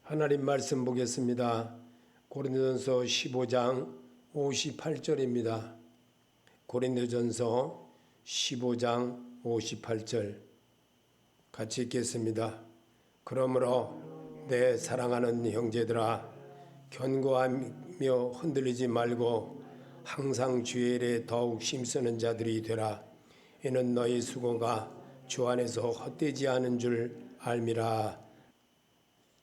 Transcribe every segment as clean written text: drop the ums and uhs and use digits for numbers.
하나님 말씀 보겠습니다. 고린도전서 15장 58절입니다. 고린도전서 15장 58절 같이 읽겠습니다. 그러므로 내 사랑하는 형제들아, 견고하며 흔들리지 말고 항상 주의 일에 더욱 힘쓰는 자들이 되라. 이는 너희 수고가 주 안에서 헛되지 않은 줄 알미라.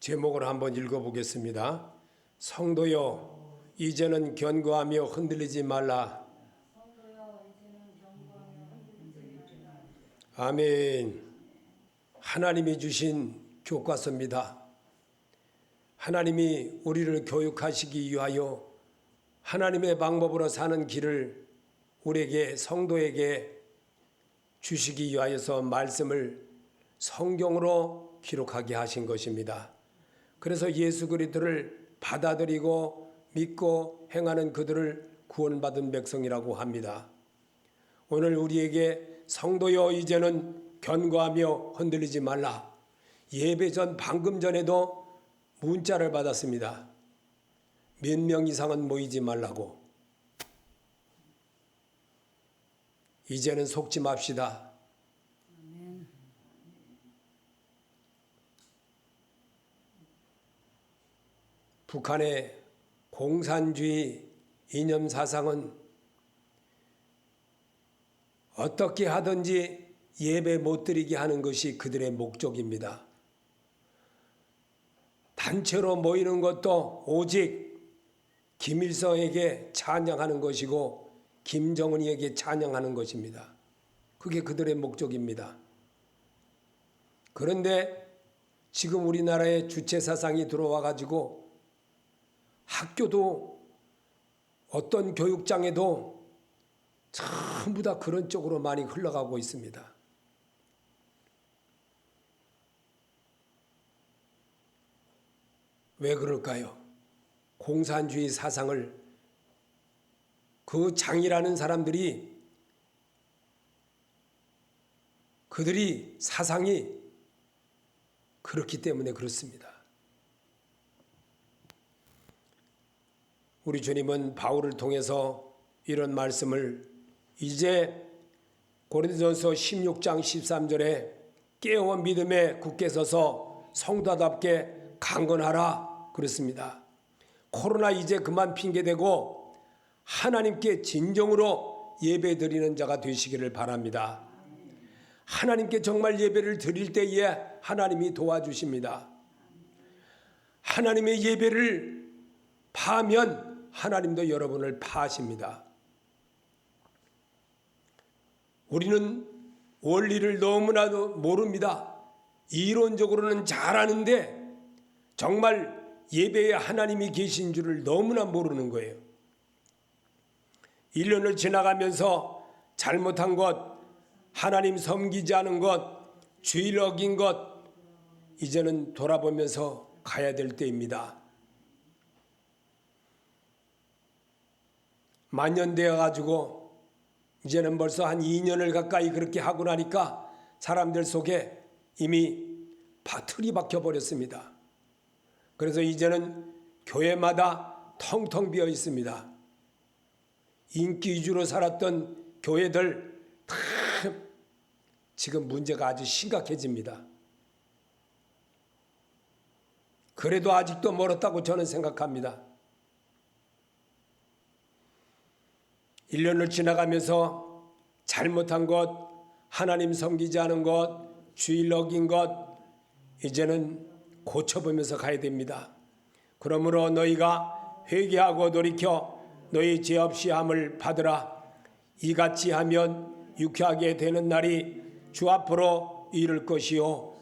제목을 한번 읽어보겠습니다. 성도여, 이제는 견고하며 흔들리지 말라. 아멘. 하나님이 주신 교과서입니다. 하나님이 우리를 교육하시기 위하여 하나님의 방법으로 사는 길을 우리에게, 성도에게 주시기 위하여서 말씀을 성경으로 기록하게 하신 것입니다. 그래서 예수 그리스도를 받아들이고 믿고 행하는 그들을 구원받은 백성이라고 합니다. 오늘 우리에게 성도여, 이제는 견고하며 흔들리지 말라. 예배 전 방금 전에도 문자를 받았습니다. 몇 명 이상은 모이지 말라고. 이제는 속지 맙시다. 북한의 공산주의 이념 사상은 어떻게 하든지 예배 못 드리게 하는 것이 그들의 목적입니다. 단체로 모이는 것도 오직 김일성에게 찬양하는 것이고 김정은에게 찬양하는 것입니다. 그게 그들의 목적입니다. 그런데 지금 우리나라에 주체 사상이 들어와 가지고 학교도 어떤 교육장에도 전부 다 그런 쪽으로 많이 흘러가고 있습니다. 왜 그럴까요? 공산주의 사상을 그 장이라는 사람들이, 그들이 사상이 그렇기 때문에 그렇습니다. 우리 주님은 바울을 통해서 이런 말씀을 이제 고린도전서 16장 13절에 깨어 믿음에 굳게 서서 성도답게 강건하라 그랬습니다. 코로나 이제 그만 핑계대고 하나님께 진정으로 예배 드리는 자가 되시기를 바랍니다. 하나님께 정말 예배를 드릴 때에 하나님이 도와주십니다. 하나님의 예배를 파하면 하나님도 여러분을 파하십니다. 우리는 원리를 너무나도 모릅니다. 이론적으로는 잘 아는데 정말 예배에 하나님이 계신 줄을 너무나 모르는 거예요. 1년을 지나가면서 잘못한 것, 하나님 섬기지 않은 것, 주일 어긴 것, 이제는 돌아보면서 가야 될 때입니다. 만년 되어가지고 이제는 벌써 한 2년을 가까이 그렇게 하고 나니까 사람들 속에 이미 틀이 박혀버렸습니다. 그래서 이제는 교회마다 텅텅 비어 있습니다. 인기 위주로 살았던 교회들 다 지금 문제가 아주 심각해집니다. 그래도 아직도 멀었다고 저는 생각합니다. 1년을 지나가면서 잘못한 것, 하나님 섬기지 않은 것, 주일 어긴 것, 이제는 고쳐보면서 가야 됩니다. 그러므로 너희가 회개하고 돌이켜 너희 죄 없이 함을 받으라. 이같이 하면 유쾌하게 되는 날이 주 앞으로 이를 것이요.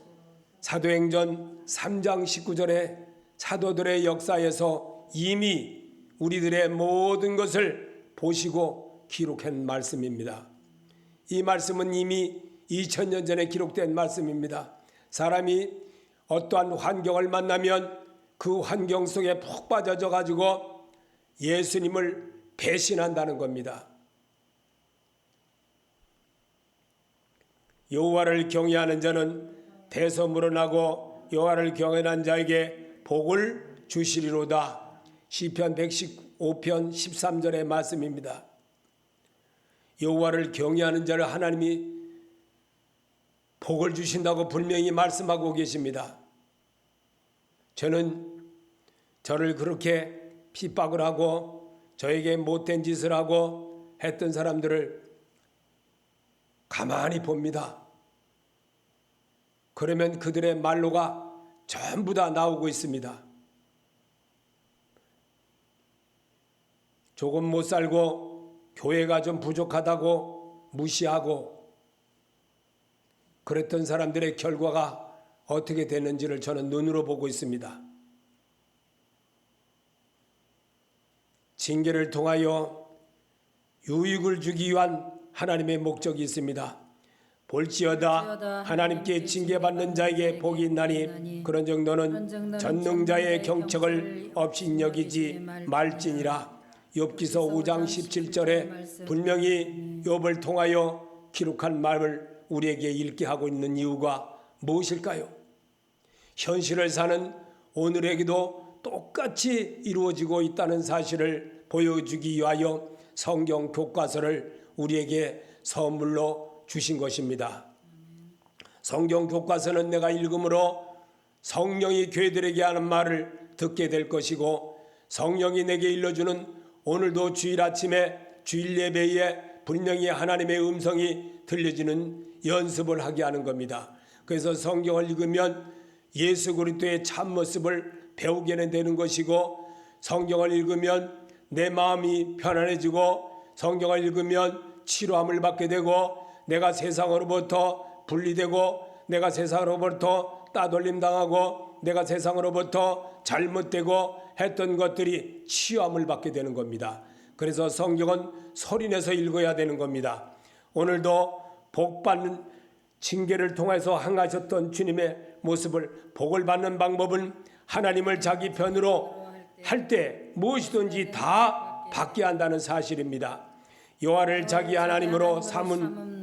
사도행전 3장 19절에 사도들의 역사에서 이미 우리들의 모든 것을 보시고 기록한 말씀입니다. 이 말씀은 이미 2000년 전에 기록된 말씀입니다. 사람이 어떠한 환경을 만나면 그 환경 속에 푹 빠져져 가지고 예수님을 배신한다는 겁니다. 여호와를 경외하는 자는 대서 물어나고 여호와를 경외하는 자에게 복을 주시리로다. 시편 115편 13절의 말씀입니다. 여호와를 경외하는 자를 하나님이 복을 주신다고 분명히 말씀하고 계십니다. 저는 저를 그렇게 핍박을 하고 저에게 못된 짓을 하고 했던 사람들을 가만히 봅니다. 그러면 그들의 말로가 전부 다 나오고 있습니다. 조금 못 살고 교회가 좀 부족하다고 무시하고 그랬던 사람들의 결과가 어떻게 되는지를 저는 눈으로 보고 있습니다. 징계를 통하여 유익을 주기 위한 하나님의 목적이 있습니다. 볼지어다 하나님께 징계받는 자에게 복이 있나니 그런즉 너는 전능자의 경책을 업신여기지 말지니라. 욥기서 5장 17절에 분명히 욥을 통하여 기록한 말을 우리에게 읽게 하고 있는 이유가 무엇일까요? 현실을 사는 오늘에게도 똑같이 이루어지고 있다는 사실을 보여주기 위하여 성경 교과서를 우리에게 선물로 주신 것입니다. 성경 교과서는 내가 읽음으로 성령이 교회들에게 하는 말을 듣게 될 것이고 성령이 내게 일러주는 오늘도 주일 아침에 주일 예배에 분명히 하나님의 음성이 들려지는 연습을 하게 하는 겁니다. 그래서 성경을 읽으면 예수 그리스도의 참모습을 배우게 되는 것이고 성경을 읽으면 내 마음이 편안해지고 성경을 읽으면 치료함을 받게 되고 내가 세상으로부터 분리되고 내가 세상으로부터 따돌림 당하고 내가 세상으로부터 잘못되고 했던 것들이 치유함을 받게 되는 겁니다. 그래서 성경은 소리내서 읽어야 되는 겁니다. 오늘도 복받는 징계를 통해서 행하셨던 주님의 모습을 복을 받는 방법은 하나님을 자기 편으로 할 때 무엇이든지 다 받게 한다는 사실입니다. 여호와를 자기 하나님으로 삼은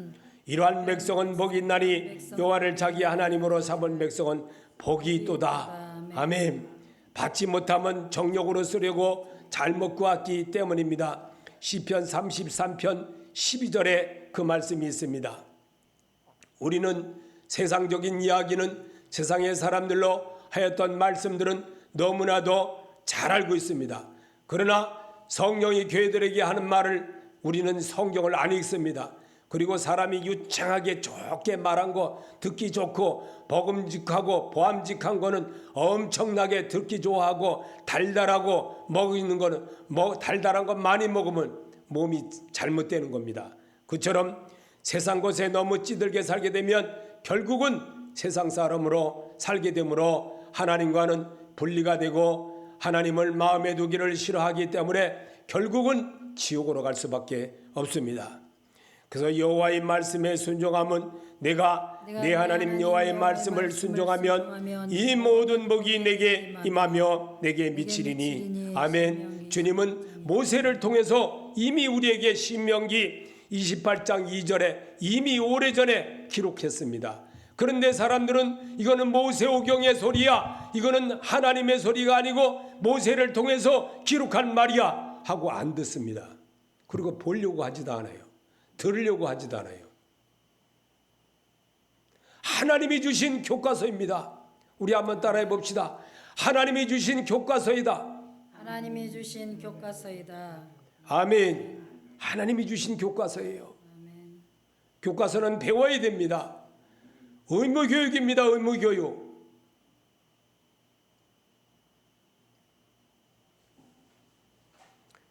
이러한 백성은 복이 있나니 여호와를 자기 하나님으로 삼은 백성은 복이 있도다. 아멘. 받지 못하면 정욕으로 쓰려고 잘못 구했기 때문입니다. 시편 33편 12절에 그 말씀이 있습니다. 우리는 세상적인 이야기는 세상의 사람들로 하였던 말씀들은 너무나도 잘 알고 있습니다. 그러나 성령이 교회들에게 하는 말을 우리는 성경을 안 읽습니다. 그리고 사람이 유창하게 좋게 말한 거 듣기 좋고 먹음직하고 보암직한 거는 엄청나게 듣기 좋아하고 달달하고 먹는 거는 달달한 거 많이 먹으면 몸이 잘못되는 겁니다. 그처럼 세상 것에 너무 찌들게 살게 되면 결국은 세상 사람으로 살게 되므로 하나님과는 분리가 되고 하나님을 마음에 두기를 싫어하기 때문에 결국은 지옥으로 갈 수밖에 없습니다. 그래서 여호와의 말씀에 순종하면 내가 내 하나님 여호와의 말씀을 순종하면 이 모든 복이 내게 임하며 내게 미치리니. 아멘. 주님은 모세를 통해서 이미 우리에게 신명기 28장 2절에 이미 오래전에 기록했습니다. 그런데 사람들은 이거는 모세오경의 소리야, 이거는 하나님의 소리가 아니고 모세를 통해서 기록한 말이야 하고 안 듣습니다. 그리고 보려고 하지도 않아요. 들으려고 하지도 않아요. 하나님이 주신 교과서입니다. 우리 한번 따라해 봅시다. 하나님이 주신 교과서이다. 하나님이 주신 교과서이다. 아멘. 하나님이 주신 교과서예요. 아멘. 교과서는 배워야 됩니다. 의무교육입니다. 의무교육.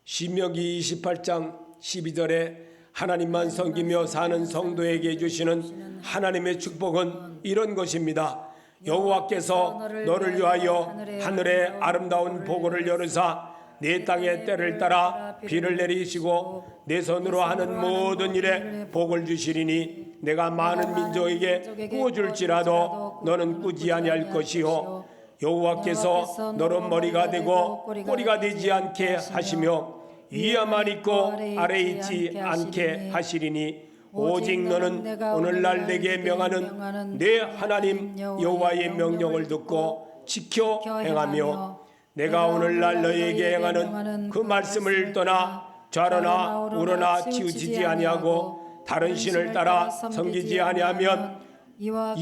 신명기 28장 12절에 하나님만 섬기며 사는 성도에게 주시는 하나님의 축복은 이런 것입니다. 여호와께서 너를 위하여 하늘의 아름다운 보고를 열으사 내 땅의 때를 따라 비를 내리시고 내 손으로 하는 모든 일에 복을 주시리니 내가 많은 민족에게 구워줄지라도 너는 꾸지 아니할 것이요 여호와께서 너로 머리가 되고 꼬리가 되지 않게 하시며 위에만 있고 아래 있지 않게 하시리니 오직 너는 오늘날 내게 명하는 내 하나님 여호와의 명령을 듣고 지켜 행하며 내가 오늘날 너희에게 행하는 그 말씀을 떠나 좌로나 우로나 치우치지 아니하고 다른 신을 따라 섬기지 아니하면 이와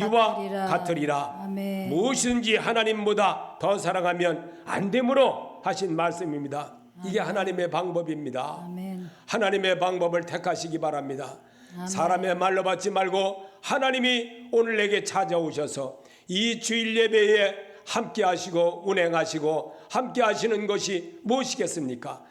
같으리라. 아멘. 무엇이든지 하나님보다 더 사랑하면 안 되므로 하신 말씀입니다. 이게 하나님의 방법입니다. 아멘. 하나님의 방법을 택하시기 바랍니다. 사람의 말로 받지 말고 하나님이 오늘 내게 찾아오셔서 이 주일 예배에 함께 하시고 운행하시고 함께 하시는 것이 무엇이겠습니까?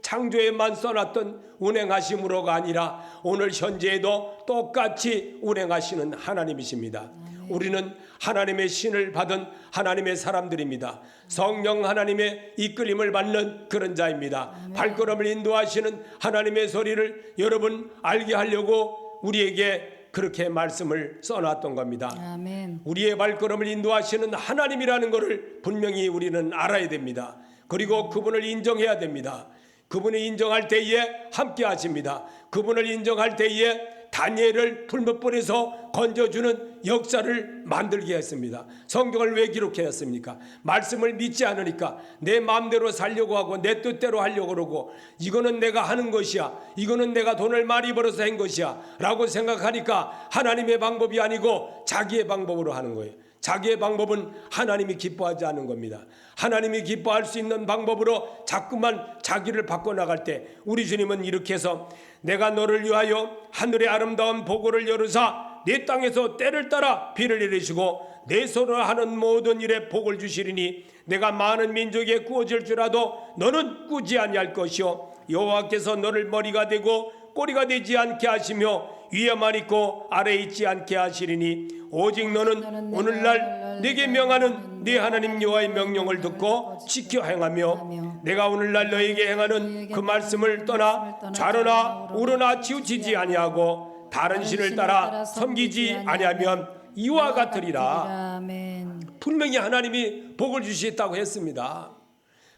창조에만 써놨던 운행하심으로가 아니라 오늘 현재에도 똑같이 운행하시는 하나님이십니다. 우리는 하나님의 신을 받은 하나님의 사람들입니다. 성령 하나님의 이끌림을 받는 그런 자입니다. 발걸음을 인도하시는 하나님의 소리를 여러분 알게 하려고 우리에게 그렇게 말씀을 써놨던 겁니다. 아멘. 우리의 발걸음을 인도하시는 하나님이라는 것을 분명히 우리는 알아야 됩니다. 그리고 그분을 인정해야 됩니다. 그분을 인정할 때에 함께 하십니다. 그분을 인정할 때에 다니엘을 풀무불에서 건져주는 역사를 만들게 했습니다. 성경을 왜 기록했습니까? 말씀을 믿지 않으니까 내 마음대로 살려고 하고 내 뜻대로 하려고 그러고 이거는 내가 하는 것이야, 이거는 내가 돈을 많이 벌어서 한 것이야 라고 생각하니까 하나님의 방법이 아니고 자기의 방법으로 하는 거예요. 자기의 방법은 하나님이 기뻐하지 않는 겁니다. 하나님이 기뻐할 수 있는 방법으로 자꾸만 자기를 바꿔나갈 때 우리 주님은 이렇게 해서 내가 너를 위하여 하늘의 아름다운 보고를 열으사 내 땅에서 때를 따라 비를 내리시고 내 손으로 하는 모든 일에 복을 주시리니 내가 많은 민족에 구워질 줄라도 너는 꾸지 아니할 것이요 여호와께서 너를 머리가 되고 꼬리가 되지 않게 하시며 위에만 있고 아래에 있지 않게 하시리니 오직 너는 오늘날 네게 명하는 네 하나님 여호와의 명령을 듣고 지켜 행하며 내가 오늘날 너에게 행하는 그 말씀을 떠나 좌로나 우로나 치우치지 아니하고 다른 신을 따라 섬기지 아니하면 이와 같으리라. 아멘. 분명히 하나님이 복을 주시겠다고 했습니다.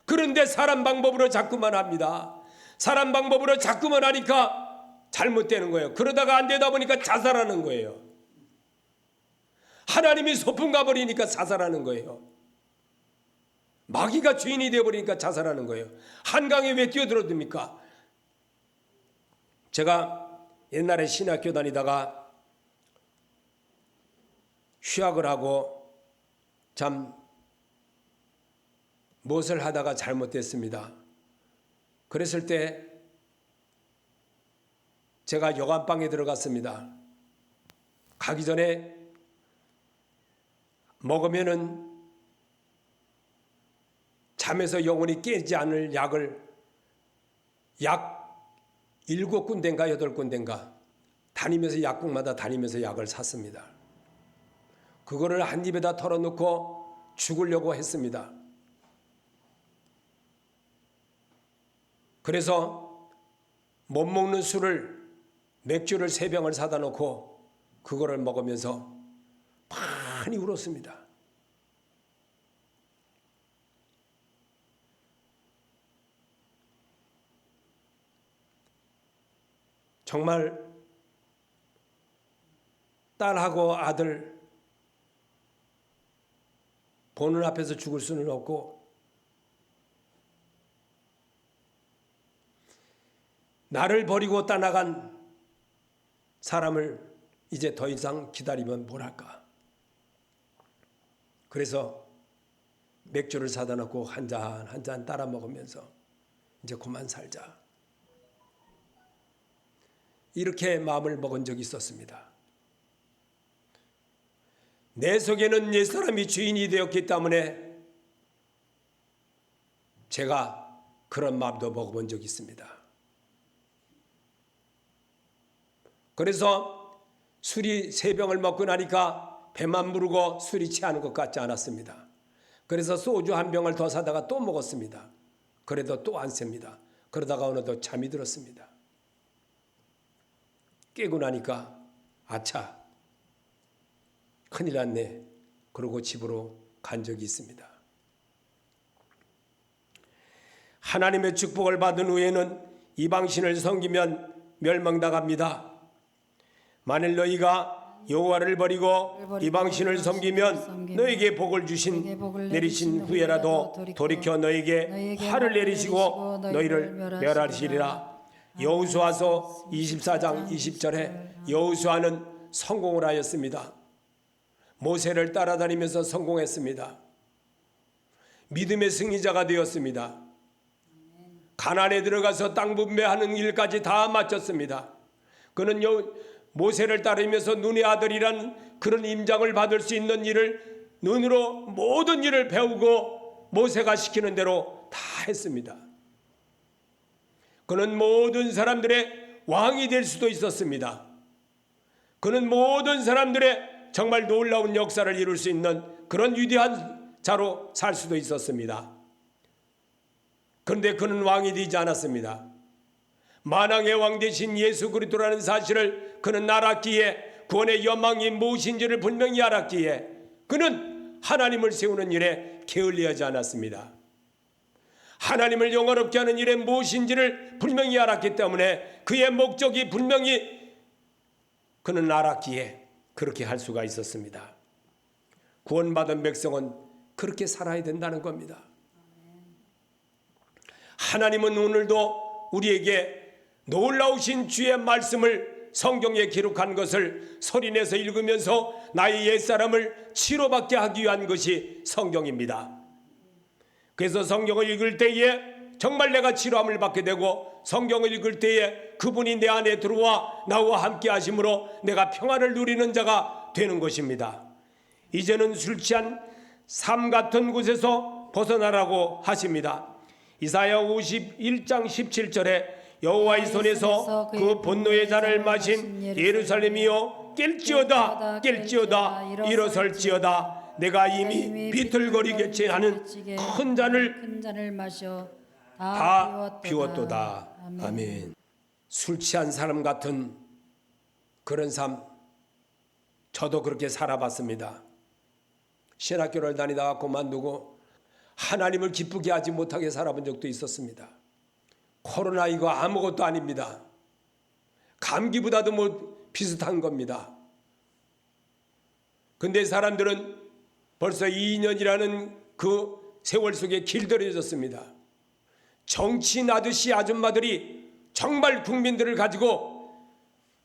그런데 사람 방법으로 자꾸만 합니다. 사람 방법으로 자꾸만 하니까 잘못되는 거예요. 그러다가 안 되다 보니까 자살하는 거예요. 하나님이 소풍 가버리니까 자살하는 거예요. 마귀가 주인이 되어버리니까 자살하는 거예요. 한강에 왜 뛰어들어듭니까? 제가 옛날에 신학교 다니다가 휴학을 하고 참 무엇을 하다가 잘못됐습니다. 그랬을 때 제가 여관방에 들어갔습니다. 가기 전에 먹으면은 잠에서 영혼이 깨지 않을 약을 약 7군데인가 8군데인가 다니면서 약국마다 다니면서 약을 샀습니다. 그거를 한 입에다 털어놓고 죽으려고 했습니다. 그래서 못 먹는 술을 맥주를 3병을 사다 놓고 그거를 먹으면서 많이 울었습니다. 정말 딸하고 아들 보는 앞에서 죽을 수는 없고 나를 버리고 떠나간 사람을 이제 더 이상 기다리면 뭘 할까? 그래서 맥주를 사다 놓고 한 잔 한 잔 따라 먹으면서 이제 그만 살자. 이렇게 마음을 먹은 적이 있었습니다. 내 속에는 옛사람이 주인이 되었기 때문에 제가 그런 마음도 먹어본 적이 있습니다. 그래서 술이 3병을 먹고 나니까 배만 부르고 술이 취하는 것 같지 않았습니다. 그래서 소주 1병을 더 사다가 또 먹었습니다. 그래도 또 안 셉니다. 그러다가 어느덧 잠이 들었습니다. 깨고 나니까 아차 큰일 났네. 그러고 집으로 간 적이 있습니다. 하나님의 축복을 받은 후에는 이방신을 섬기면 멸망당합니다. 만일 너희가 여호와를 버리고 이방신을 섬기면 너에게 복을 주신 내리신 후에라도 돌이켜 너에게 화를 내리시고 너희를 멸하시리라. 여호수아서 24장 20절에 여호수아는 성공을 하였습니다. 모세를 따라다니면서 성공했습니다. 믿음의 승리자가 되었습니다. 가나안에 들어가서 땅 분배하는 일까지 다 마쳤습니다. 그는 모세를 따르면서 눈의 아들이란 그런 임장을 받을 수 있는 일을 눈으로 모든 일을 배우고 모세가 시키는 대로 다 했습니다. 그는 모든 사람들의 왕이 될 수도 있었습니다. 그는 모든 사람들의 정말 놀라운 역사를 이룰 수 있는 그런 위대한 자로 살 수도 있었습니다. 그런데 그는 왕이 되지 않았습니다. 만왕의 왕 되신 예수 그리스도라는 사실을 그는 알았기에, 구원의 연망이 무엇인지를 분명히 알았기에 그는 하나님을 세우는 일에 게을리하지 않았습니다. 하나님을 영화롭게 하는 일에 무엇인지를 분명히 알았기 때문에 그의 목적이 분명히 그는 알았기에 그렇게 할 수가 있었습니다. 구원받은 백성은 그렇게 살아야 된다는 겁니다. 하나님은 오늘도 우리에게 놀라우신 주의 말씀을 성경에 기록한 것을 소리내서 읽으면서 나의 옛사람을 치료받게 하기 위한 것이 성경입니다. 그래서 성경을 읽을 때에 정말 내가 치료함을 받게 되고, 성경을 읽을 때에 그분이 내 안에 들어와 나와 함께 하심으로 내가 평안을 누리는 자가 되는 것입니다. 이제는 술 취한 삶 같은 곳에서 벗어나라고 하십니다. 이사야 51장 17절에 여호와의 손에서 그 분노의 잔을 마신 예루살렘이여 깰지어다 깰지어다 일어설지어다. 내가 이미 비틀거리겠지 하는 큰 잔을 마셔 다 비웠도다. 아멘. 술 취한 사람 같은 그런 삶, 저도 그렇게 살아봤습니다. 신학교를 다니다가 그만두고 하나님을 기쁘게 하지 못하게 살아본 적도 있었습니다. 코로나 이거 아무것도 아닙니다. 감기보다도 뭐 비슷한 겁니다. 근데 사람들은 벌써 2년이라는 그 세월 속에 길들여졌습니다. 정치 나듯이 아줌마들이 정말 국민들을 가지고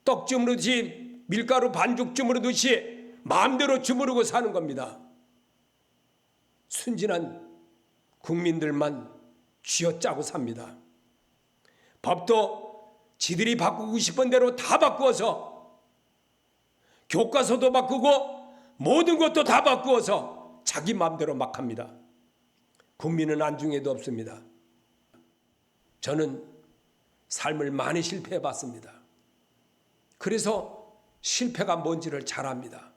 떡 주무르듯이, 밀가루 반죽 주무르듯이 마음대로 주무르고 사는 겁니다. 순진한 국민들만 쥐어짜고 삽니다. 법도 지들이 바꾸고 싶은 대로 다 바꾸어서, 교과서도 바꾸고 모든 것도 다 바꾸어서 자기 마음대로 막 합니다. 국민은 안중에도 없습니다. 저는 삶을 많이 실패해 봤습니다. 그래서 실패가 뭔지를 잘 압니다.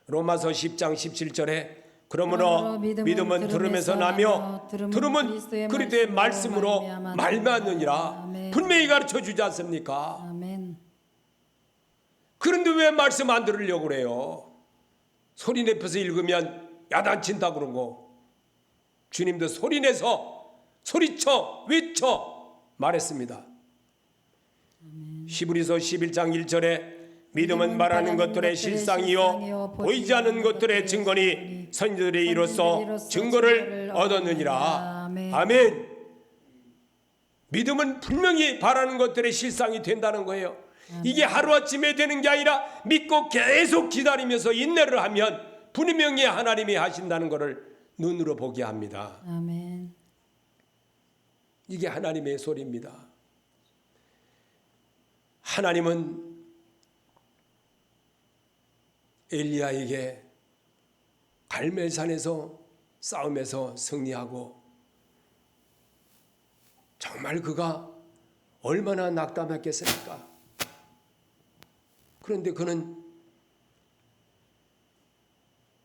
로마서 10장 17절에 그러므로 믿음은 들음에서 나며 들음은 그리스도의 말씀으로 말미암느니라 분명히 가르쳐주지 않습니까? 아멘. 그런데 왜 말씀 안 들으려고 그래요? 소리 내서 읽으면 야단친다 그러고, 주님도 소리내서 소리쳐 외쳐 말했습니다. 히브리서 11장 1절에 믿음은 말하는 것들의 실상이요 보이지 않는 것들의 증거니 선지자들이 이로써 증거를 얻었느니라. 아멘. 믿음은 분명히 바라는 것들의 실상이 된다는 거예요. 이게 하루아침에 되는 게 아니라 믿고 계속 기다리면서 인내를 하면 분명히 하나님이 하신다는 것을 눈으로 보게 합니다. 아멘. 이게 하나님의 소리입니다. 하나님은 엘리야에게 갈멜산에서 싸움에서 승리하고, 정말 그가 얼마나 낙담했겠습니까? 그런데 그는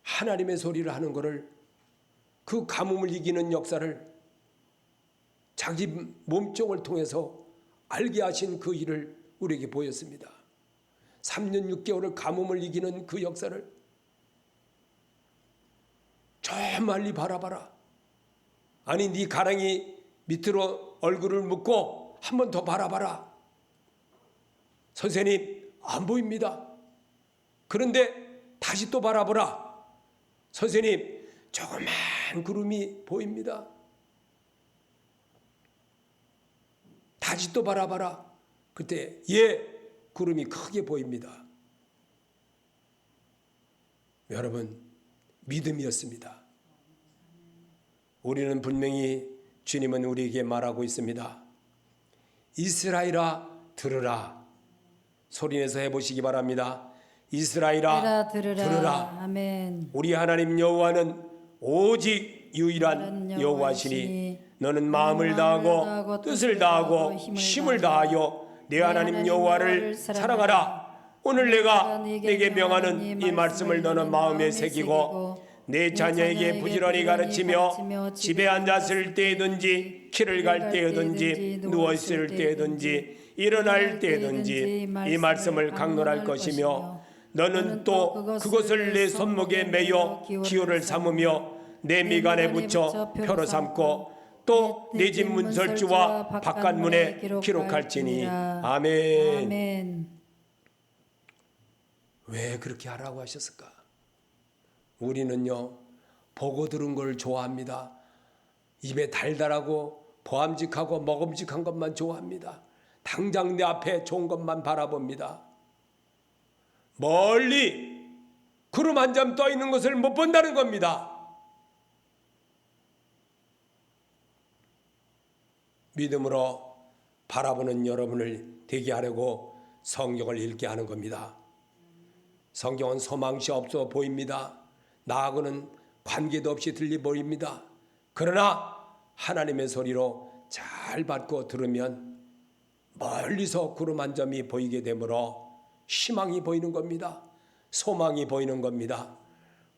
하나님의 소리를 하는 것을, 그 가뭄을 이기는 역사를 자기 몸종을 통해서 알게 하신 그 일을 우리에게 보였습니다. 3년 6개월을 가뭄을 이기는 그 역사를 저 멀리 바라봐라. 아니 네 가랑이 밑으로 얼굴을 묻고 한 번 더 바라봐라. 선생님 안 보입니다. 그런데 다시 또 바라보라. 선생님, 조그만 구름이 보입니다. 다시 또 바라봐라. 그때 구름이 크게 보입니다. 여러분, 믿음이었습니다. 우리는 분명히 주님은 우리에게 말하고 있습니다. 이스라엘아 들으라. 소리내서 해보시기 바랍니다. 이스라엘아 들으라. 아멘. 우리 하나님 여호와는 오직 유일한 여호와시니 너는 마음을 다하고 뜻을 다하고 힘을 다하여 내 하나님 여호와를 사랑하라. 오늘 내가 내게 명하는 이 말씀을 너는 마음에 새기고 내 자녀에게 부지런히 가르치며 집에 앉았을 때든지 길을 갈 때든지 누워있을 때든지 일어날 때든지 이 말씀을 강론할 것이며 너는 또 그것을 내 손목에 매여 기호를 삼으며 내 미간에 붙여 표로 삼고 또 내 집 문설주와 바깥문에 기록할지니. 아멘. 아멘. 왜 그렇게 하라고 하셨을까? 우리는요, 보고 들은 걸 좋아합니다. 입에 달달하고 보암직하고 먹음직한 것만 좋아합니다. 당장 내 앞에 좋은 것만 바라봅니다. 멀리 구름 한 점 떠 있는 것을 못 본다는 겁니다. 믿음으로 바라보는 여러분을 되게 하려고 성경을 읽게 하는 겁니다. 성경은 소망시 없어 보입니다. 나하고는 관계도 없이 들리 보입니다. 그러나 하나님의 소리로 잘 받고 들으면 멀리서 구름 한 점이 보이게 되므로 희망이 보이는 겁니다. 소망이 보이는 겁니다.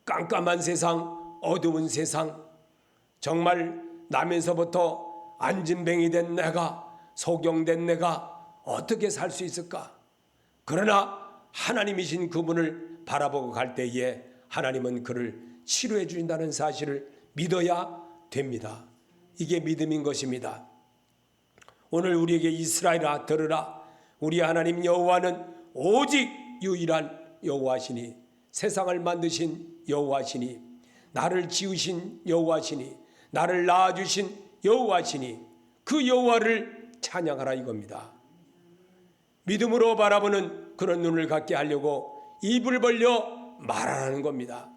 깜깜한 세상, 어두운 세상, 정말 나면서부터 안진뱅이 된 내가, 소경된 내가 어떻게 살 수 있을까? 그러나 하나님이신 그분을 바라보고 갈 때에 하나님은 그를 치료해 주신다는 사실을 믿어야 됩니다. 이게 믿음인 것입니다. 오늘 우리에게 이스라엘아 들으라. 우리 하나님 여호와는 오직 유일한 여호와시니, 세상을 만드신 여호와시니, 나를 지으신 여호와시니, 나를 낳아주신 여호와시니, 그 여호와를 찬양하라 이겁니다. 믿음으로 바라보는 그런 눈을 갖게 하려고 입을 벌려 말하라는 겁니다.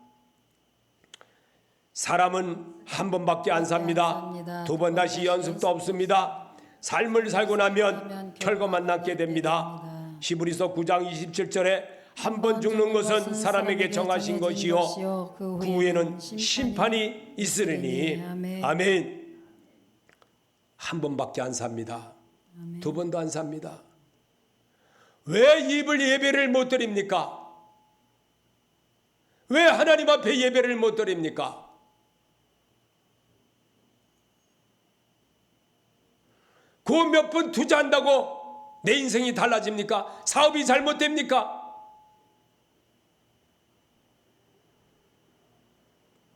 사람은 한 번밖에 안 삽니다. 두 번 다시 연습도 없습니다. 삶을 살고 나면 결과만 남게 됩니다. 히브리서 9장 27절에 한 번 죽는 것은 사람에게 정하신 것이요 그 후에는 심판이 있으리니. 아멘. 한 번밖에 안 삽니다. 두 번도 안 삽니다. 왜 입을 예배를 못 드립니까? 왜 하나님 앞에 예배를 못 드립니까? 그 몇 분 투자한다고 내 인생이 달라집니까? 사업이 잘못됩니까?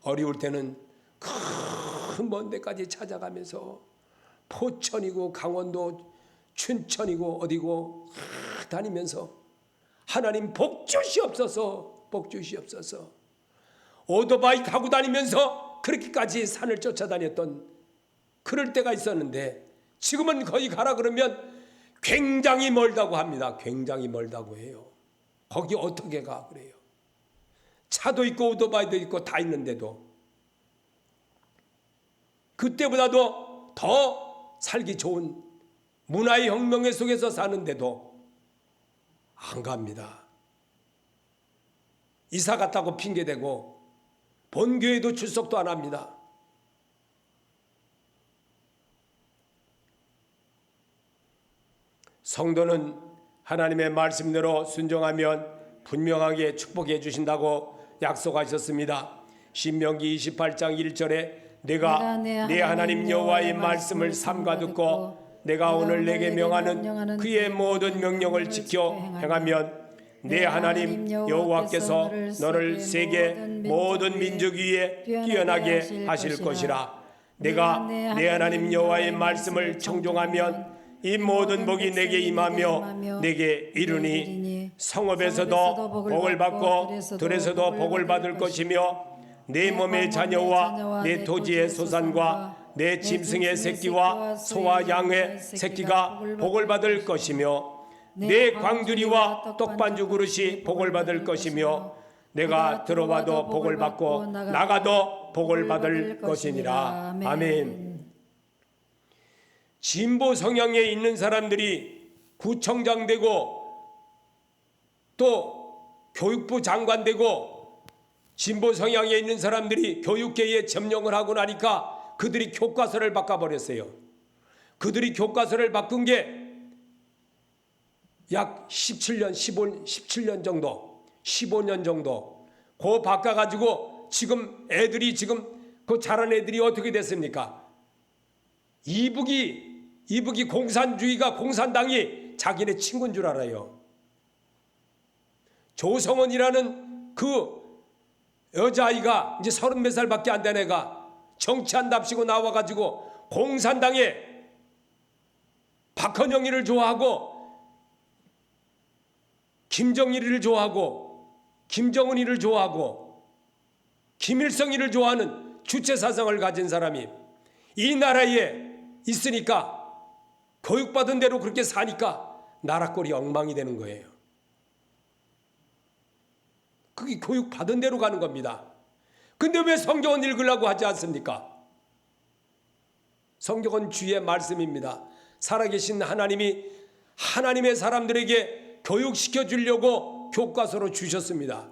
어려울 때는 큰 먼 데까지 찾아가면서 포천이고 강원도 춘천이고 어디고 다니면서 하나님 복 주시옵소서, 복 주시옵소서. 오토바이 타고 다니면서 그렇게까지 산을 쫓아다녔던 그럴 때가 있었는데 지금은 거기 가라 그러면 굉장히 멀다고 합니다. 굉장히 멀다고 해요. 거기 어떻게 가 그래요. 차도 있고 오토바이도 있고 다 있는데도 그때보다도 더 살기 좋은 문화의 혁명 속에서 사는데도 안 갑니다. 이사 갔다고 핑계대고 본교회도 출석도 안 합니다. 성도는 하나님의 말씀대로 순종하면 분명하게 축복해 주신다고 약속하셨습니다. 신명기 28장 1절에 내가 내 하나님 여호와의 말씀을 삼가 듣고 내가 오늘 내게 명하는 그의 모든 명령을 지켜 행하면 내 하나님 여호와께서 너를 세계 모든 민족 위에 뛰어나게 하실 것이라. 내가 내 하나님 여호와의 말씀을 청종하면 이 모든 복이 내게 임하며 내게 이르니 성읍에서도 복을 받고 들에서도 복을 받을 것이며 내 몸의 자녀와 내 토지의 소산과 내 짐승의 새끼와 소와 양의 새끼가 복을 받을 것이며 내 광주리와 떡반죽 그릇이 복을 받을 것이며 내가 들어와도 복을 받고 나가도 복을 받을 것이니라. 아멘. 진보 성향에 있는 사람들이 구청장 되고 또 교육부 장관 되고 진보 성향에 있는 사람들이 교육계에 점령을 하고 나니까 그들이 교과서를 바꿔버렸어요. 그들이 교과서를 바꾼 게 약 17년 정도, 15년 정도 그 바꿔가지고 지금 애들이 그 자란 애들이 어떻게 됐습니까? 이북이 공산주의가 공산당이 자기네 친구인 줄 알아요. 조성원이라는 그 여자아이가 이제 30몇 살밖에 안 된 애가 정치한답시고 나와가지고 공산당에 박헌영이를 좋아하고 김정일이를 좋아하고 김정은이를 좋아하고 김일성이를 좋아하는 주체사상을 가진 사람이 이 나라에 있으니까 교육받은 대로 그렇게 사니까 나라 꼴이 엉망이 되는 거예요. 그게 교육받은 대로 가는 겁니다. 근데 왜 성경은 읽으려고 하지 않습니까? 성경은 주의 말씀입니다. 살아계신 하나님이 하나님의 사람들에게 교육시켜 주려고 교과서로 주셨습니다.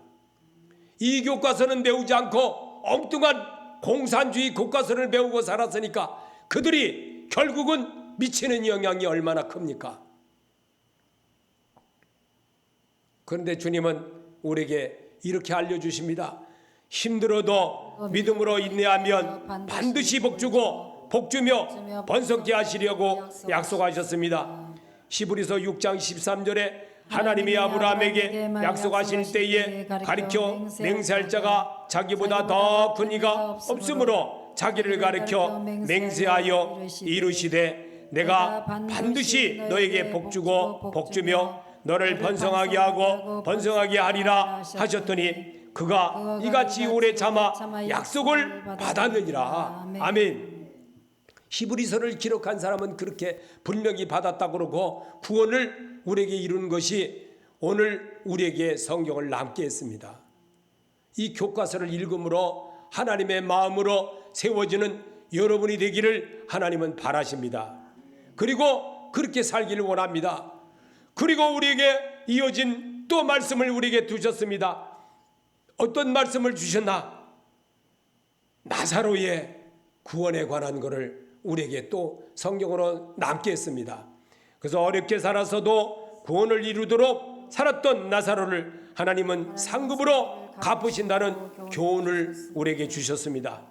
이 교과서는 배우지 않고 엉뚱한 공산주의 교과서를 배우고 살았으니까 그들이 결국은 미치는 영향이 얼마나 큽니까? 그런데 주님은 우리에게 이렇게 알려주십니다. 힘들어도 믿음으로 인내하면 반드시 복주고 복주며 번성케 하시려고 약속하셨습니다. 히브리서 6장 13절에 하나님이 아브라함에게 약속하실 때에 가르쳐 맹세할 자가 자기보다 더 큰 이가 없으므로 자기를 가르쳐 맹세하여 이루시되 내가 반드시 너에게 복주고 복주며 너를 번성하게 하고 번성하게 하리라 하셨더니 그가 이같이 오래 참아 약속을 받았느니라. 아멘. 히브리서를 기록한 사람은 그렇게 분명히 받았다고 그러고 구원을 우리에게 이루는 것이 오늘 우리에게 성경을 남게 했습니다. 이 교과서를 읽음으로 하나님의 마음으로 세워지는 여러분이 되기를 하나님은 바라십니다. 그리고 그렇게 살기를 원합니다. 그리고 우리에게 이어진 또 말씀을 우리에게 두셨습니다. 어떤 말씀을 주셨나? 나사로의 구원에 관한 것을 우리에게 또 성경으로 남게 했습니다. 그래서 어렵게 살아서도 구원을 이루도록 살았던 나사로를 하나님은 상급으로 갚으신다는 교훈을 우리에게 주셨습니다.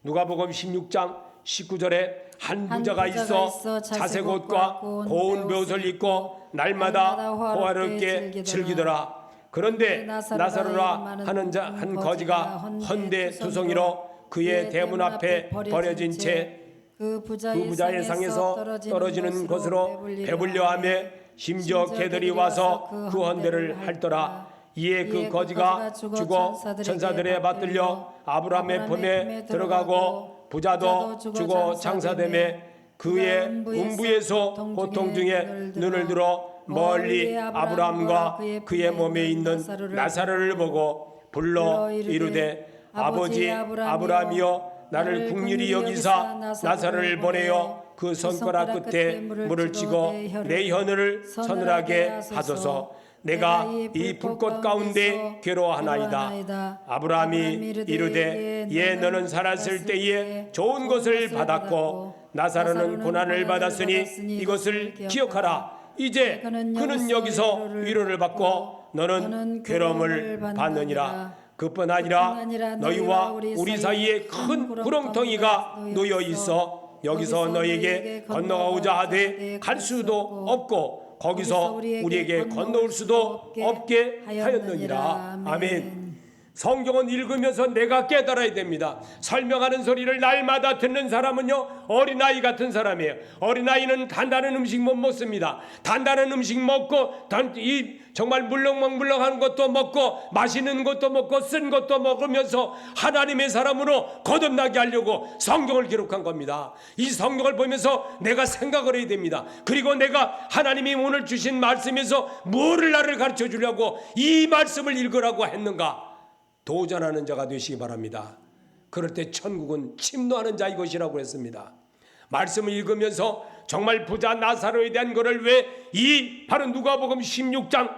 누가복음 16장 19절에 한 부자가 있어 자색 옷과 고운 벼옷을 입고 날마다 호화롭게 즐기더라. 그런데 나사로라 하는 한 거지가 헌데 투성이로 그의 대문 앞에 버려진 채 그 부자의 상에서 떨어지는 것으로 배불려 하며 심지어 개들이 와서 그 헌대를 핥더라. 이에 그 거지가 죽어 천사들에 받들려 아브라함의 품에 들어가고 부자도 죽어 장사되매 그의 음부에서 고통 중에 눈을 들어 멀리 아브라함과 그의 몸에 있는 나사로를 보고 불러 이르되 아버지 아브라함이여 나를 긍휼히 여기사 나사로를 보내어 그 손가락 끝에 물을 찌고 내 혀를 서늘하게 하소서. 내가 이 불꽃 가운데 괴로워하나이다. 아브라함이 이르되 예 너는 살았을 때에 좋은 것을 받았고 나사로는 고난을 받았으니 이것을 기억하라. 이제 그는 여기서 위로를 받고 너는 괴로움을 받느니라. 그뿐 아니라 너희와 우리 사이에 큰 구렁텅이가 놓여 있어 여기서 너희에게 건너가고자 하되 갈 수도 없고 거기서 우리에게 건너올 수도 없게 하였느니라. 아멘. 성경은 읽으면서 내가 깨달아야 됩니다. 설명하는 소리를 날마다 듣는 사람은요, 어린아이 같은 사람이에요. 어린아이는 단단한 음식 못 먹습니다. 단단한 음식 먹고 정말 물렁물렁한 것도 먹고 맛있는 것도 먹고 쓴 것도 먹으면서 하나님의 사람으로 거듭나게 하려고 성경을 기록한 겁니다. 이 성경을 보면서 내가 생각을 해야 됩니다. 그리고 내가 하나님이 오늘 주신 말씀에서 뭐를 나를 가르쳐 주려고 이 말씀을 읽으라고 했는가, 도전하는 자가 되시기 바랍니다. 그럴 때 천국은 침노하는 자의 것이라고 했습니다. 말씀을 읽으면서 정말 부자 나사로에 대한 것을 왜 이 바로 누가복음 16장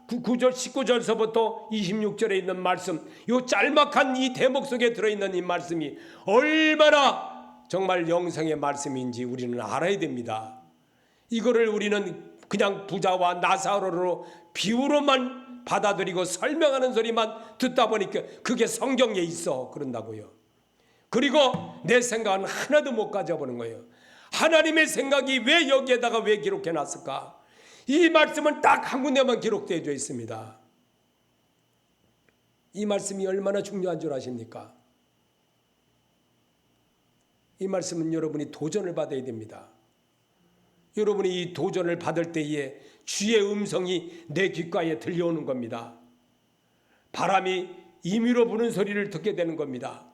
9절 19절서부터 26절에 있는 말씀, 이 짤막한 이 대목 속에 들어있는 이 말씀이 얼마나 정말 영생의 말씀인지 우리는 알아야 됩니다. 이거를 우리는 그냥 부자와 나사로로 비유로만 받아들이고 설명하는 소리만 듣다 보니까 그게 성경에 있어 그런다고요. 그리고 내 생각은 하나도 못 가져보는 거예요. 하나님의 생각이 왜 여기에다가 왜 기록해 놨을까? 이 말씀은 딱 한 군데만 기록되어 있습니다. 이 말씀이 얼마나 중요한 줄 아십니까? 이 말씀은 여러분이 도전을 받아야 됩니다. 여러분이 이 도전을 받을 때에 주의 음성이 내 귓가에 들려오는 겁니다. 바람이 임의로 부는 소리를 듣게 되는 겁니다.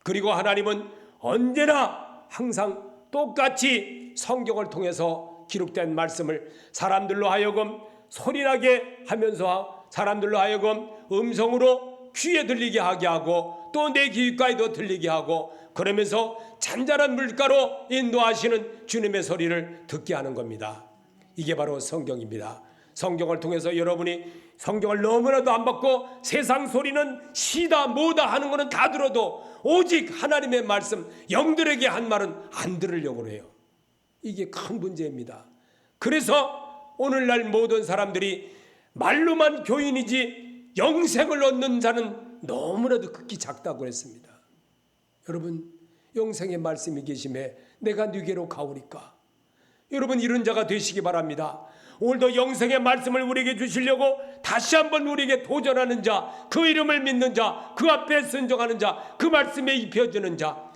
그리고 하나님은 언제나 항상 똑같이 성경을 통해서 기록된 말씀을 사람들로 하여금 소리나게 하면서 사람들로 하여금 음성으로 귀에 들리게 하게 하고 또 내 귓가에도 들리게 하고 그러면서 잔잔한 물가로 인도하시는 주님의 소리를 듣게 하는 겁니다. 이게 바로 성경입니다. 성경을 통해서 여러분이 성경을 너무나도 안 받고 세상 소리는 시다 뭐다 하는 거는 다 들어도 오직 하나님의 말씀, 영들에게 한 말은 안 들으려고 해요. 이게 큰 문제입니다. 그래서 오늘날 모든 사람들이 말로만 교인이지 영생을 얻는 자는 너무나도 극히 작다고 했습니다. 여러분, 영생의 말씀이 계심에 내가 네게로 가오리까? 여러분, 이런 자가 되시기 바랍니다. 오늘도 영생의 말씀을 우리에게 주시려고 다시 한번 우리에게 도전하는 자, 그 이름을 믿는 자, 그 앞에 순종하는 자, 그 말씀에 입혀주는 자,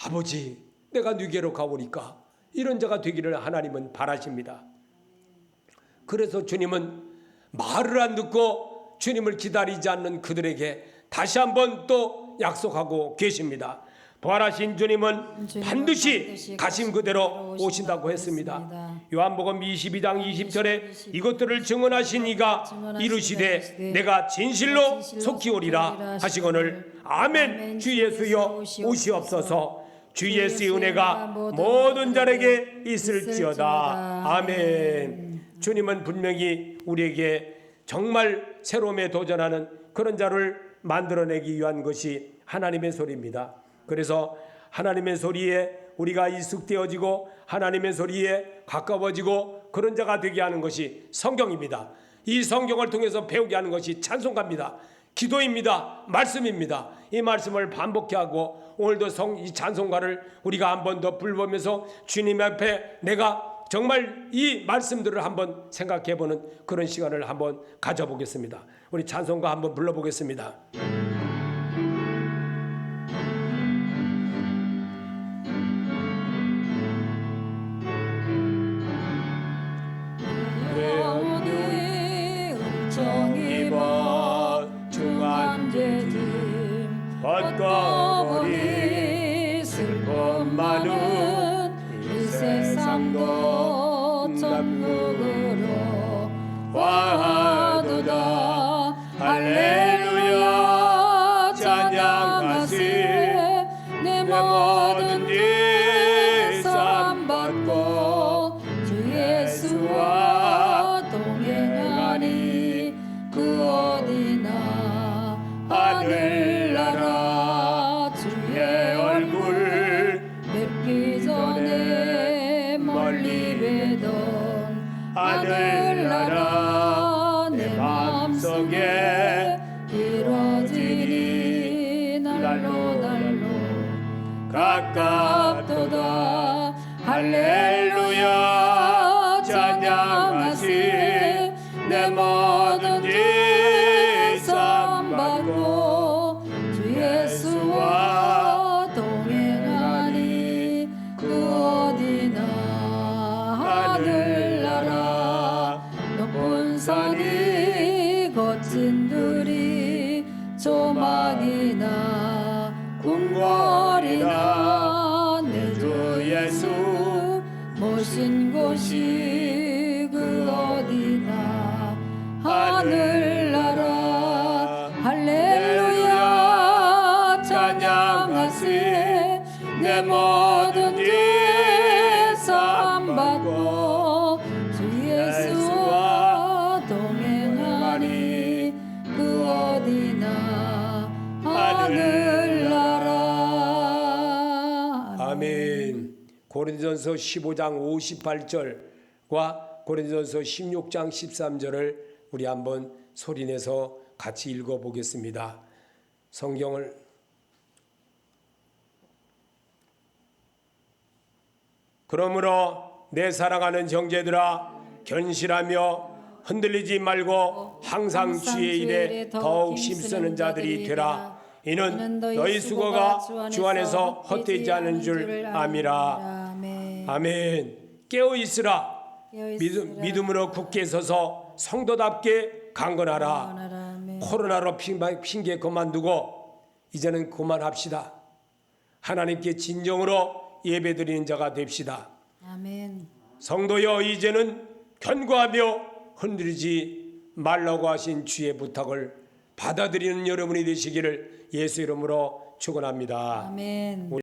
아버지 내가 네게로 가오리까? 이런 자가 되기를 하나님은 바라십니다. 그래서 주님은 말을 안 듣고 주님을 기다리지 않는 그들에게 다시 한번 또 약속하고 계십니다. 부활하신 주님은 반드시 가신 그대로 오신다고 했습니다. 요한복음 22장 20절에 이것들을 증언하신 이가 이르시되 내가 진실로 속히 오리라 하시거늘 아멘. 주 예수여 오시옵소서. 주 예수의 은혜가 모든 자에게 있을지어다. 아멘. 주님은 분명히 우리에게 정말 새로움에 도전하는 그런 자를 만들어내기 위한 것이 하나님의 소리입니다. 그래서 하나님의 소리에 우리가 익숙되어지고 하나님의 소리에 가까워지고 그런 자가 되게 하는 것이 성경입니다. 이 성경을 통해서 배우게 하는 것이 찬송가입니다. 기도입니다. 말씀입니다. 이 말씀을 반복해 하고 오늘도 이 찬송가를 우리가 한 번 더 불러보면서 주님 앞에 내가 정말 이 말씀들을 한번 생각해보는 그런 시간을 한번 가져보겠습니다. 우리 찬송가 한번 불러보겠습니다. 벗겨버리 슬픔 많은 이 세상도 천국으로 화하도다. 할렐루야 찬양하세. 내 모든 죄 사함받고 주 예수와 동행하니 그 어디나 하늘나라 주의 얼굴 뵙기 전에 멀리 뵈던 하늘나라 내 마음속에 이루어지니 날로 가깝도다. 할렐루야 찬양하세. 내 모든 죄 사함받고 어디나 내 주 예수 모신 곳이 그 어디나 하늘나라 할렐루야 찬양하세 내 모든 죄 사함받고 주 예수와 동행하니 그 어디나 하늘나라. 아멘. 고린도전서 15장 58절과 고린도전서 16장 13절을 우리 한번 소리내서 같이 읽어보겠습니다. 성경을 그러므로 내 사랑하는 형제들아 견실하며 흔들리지 말고 항상 주의 일에 더욱 힘쓰는 자들이 되라. 이는 너희 수고가 주 안에서 헛되지 않은 줄 암이라. 아멘. 깨어 있으라. 믿음으로 굳게 서서 성도답게 강건하라. 코로나로 핑계 그만두고 이제는 그만합시다. 하나님께 진정으로 예배드리는 자가 됩시다. 아멘. 성도여 이제는 견고하며 흔들리지 말라고 하신 주의 부탁을 받아들이는 여러분이 되시기를 예수 이름으로 축원합니다. 아멘.